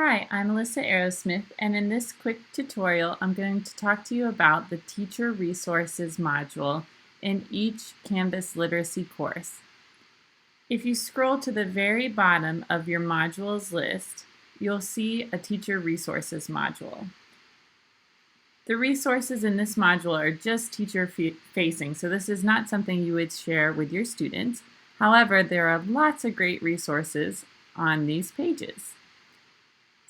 Hi, I'm Alyssa Aerosmith, and in this quick tutorial, I'm going to talk to you about the Teacher Resources module in each Canvas literacy course. If you scroll to the very bottom of your modules list, you'll see a Teacher Resources module. The resources in this module are just teacher-facing, so this is not something you would share with your students. However, there are lots of great resources on these pages.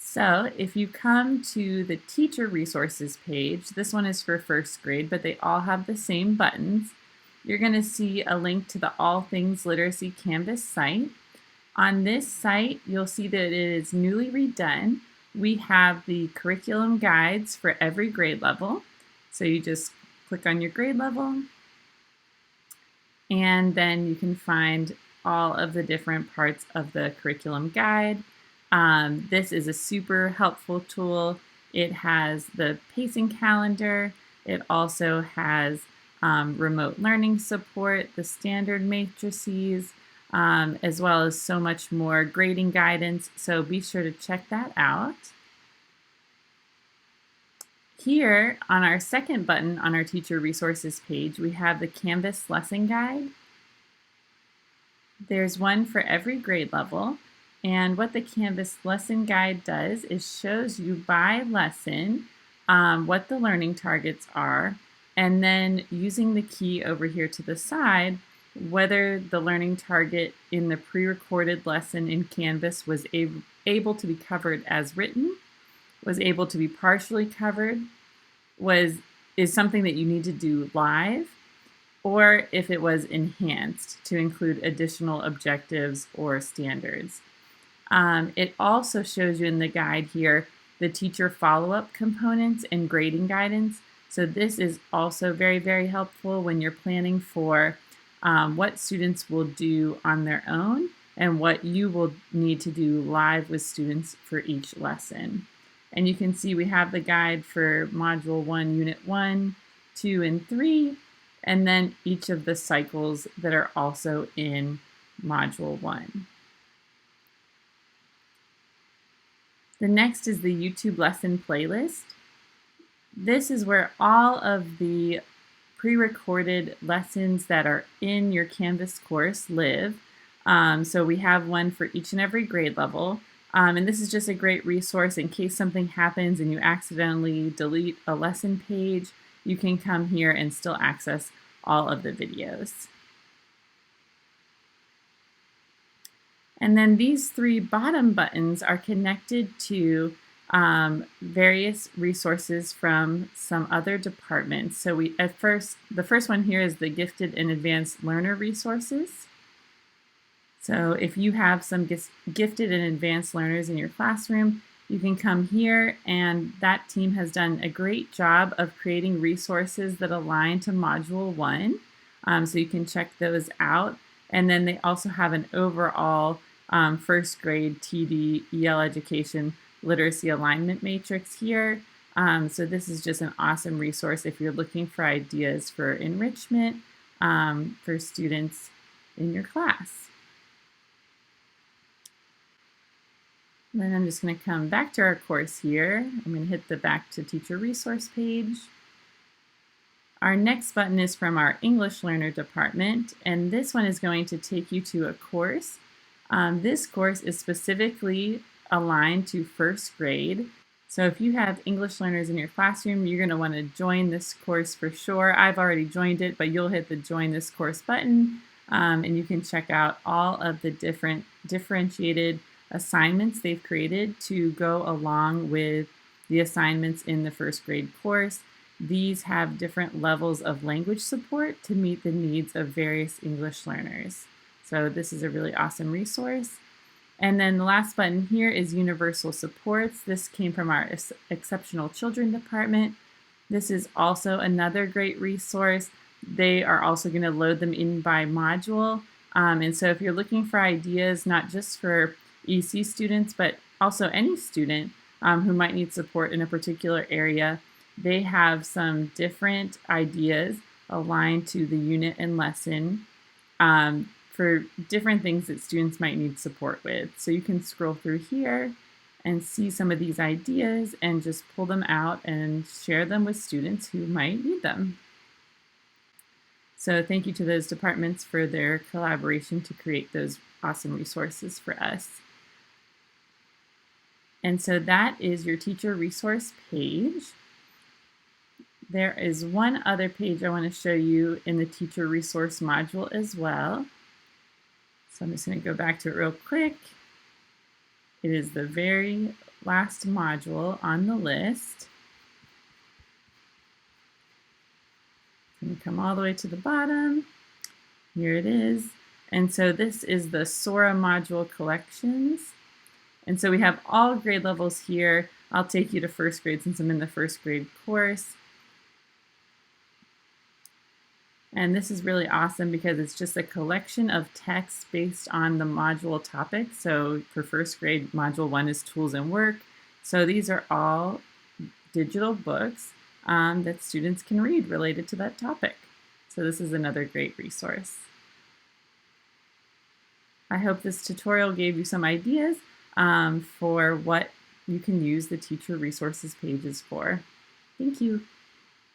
So if you come to the Teacher Resources page, this one is for first grade, but they all have the same buttons. You're going to see a link to the All Things Literacy Canvas site. On this site, you'll see that it is newly redone. We have the curriculum guides for every grade level. So you just click on your grade level, and then you can find all of the different parts of the curriculum guide. This is a super helpful tool. It has the pacing calendar. It also has remote learning support, the standard matrices, as well as so much more grading guidance. So be sure to check that out. Here on our second button on our Teacher Resources page, we have the Canvas Lesson Guide. There's one for every grade level. And what the Canvas Lesson Guide does is shows you by lesson what the learning targets are, and then using the key over here to the side, whether the learning target in the pre-recorded lesson in Canvas was able to be covered as written, was able to be partially covered, is something that you need to do live, or if it was enhanced to include additional objectives or standards. It also shows you in the guide here the teacher follow-up components and grading guidance. So this is also very, very helpful when you're planning for what students will do on their own and what you will need to do live with students for each lesson. And you can see we have the guide for Module 1, Unit 1, 2, and 3, and then each of the cycles that are also in Module 1. The next is the YouTube lesson playlist. This is where all of the pre-recorded lessons that are in your Canvas course live. So we have one for each and every grade level. And this is just a great resource in case something happens and you accidentally delete a lesson page. You can come here and still access all of the videos. And then these three bottom buttons are connected to various resources from some other departments. So the first one here is the Gifted and Advanced Learner resources. So if you have some gifted and advanced learners in your classroom, you can come here, and that team has done a great job of creating resources that align to Module 1. So you can check those out. And then they also have an overall first grade TD EL education literacy alignment matrix here. So this is just an awesome resource if you're looking for ideas for enrichment for students in your class. Then I'm just going to come back to our course here. I'm going to hit the Back to Teacher Resource page. Our next button is from our English Learner department, and this one is going to take you to a course. This course is specifically aligned to first grade. So if you have English learners in your classroom, you're going to want to join this course for sure. I've already joined it, but you'll hit the Join This Course button, and you can check out all of the different differentiated assignments they've created to go along with the assignments in the first grade course. These have different levels of language support to meet the needs of various English learners. So this is a really awesome resource. And then the last button here is Universal Supports. This came from our Exceptional Children department. This is also another great resource. They are also going to load them in by module. And so if you're looking for ideas, not just for EC students, but also any student who might need support in a particular area, they have some different ideas aligned to the unit and lesson for different things that students might need support with. So you can scroll through here and see some of these ideas and just pull them out and share them with students who might need them. So thank you to those departments for their collaboration to create those awesome resources for us. And so that is your teacher resource page. There is one other page I want to show you in the teacher resource module as well. So I'm just going to go back to it real quick. It is the very last module on the list. I'm going to come all the way to the bottom. Here it is. And so this is the Soraa module collections. And so we have all grade levels here. I'll take you to first grade since I'm in the first grade course. And this is really awesome because it's just a collection of text based on the module topic. So for first grade, module 1 is tools and work. So these are all digital books that students can read related to that topic. So this is another great resource. I hope this tutorial gave you some ideas for what you can use the teacher resources pages for. Thank you.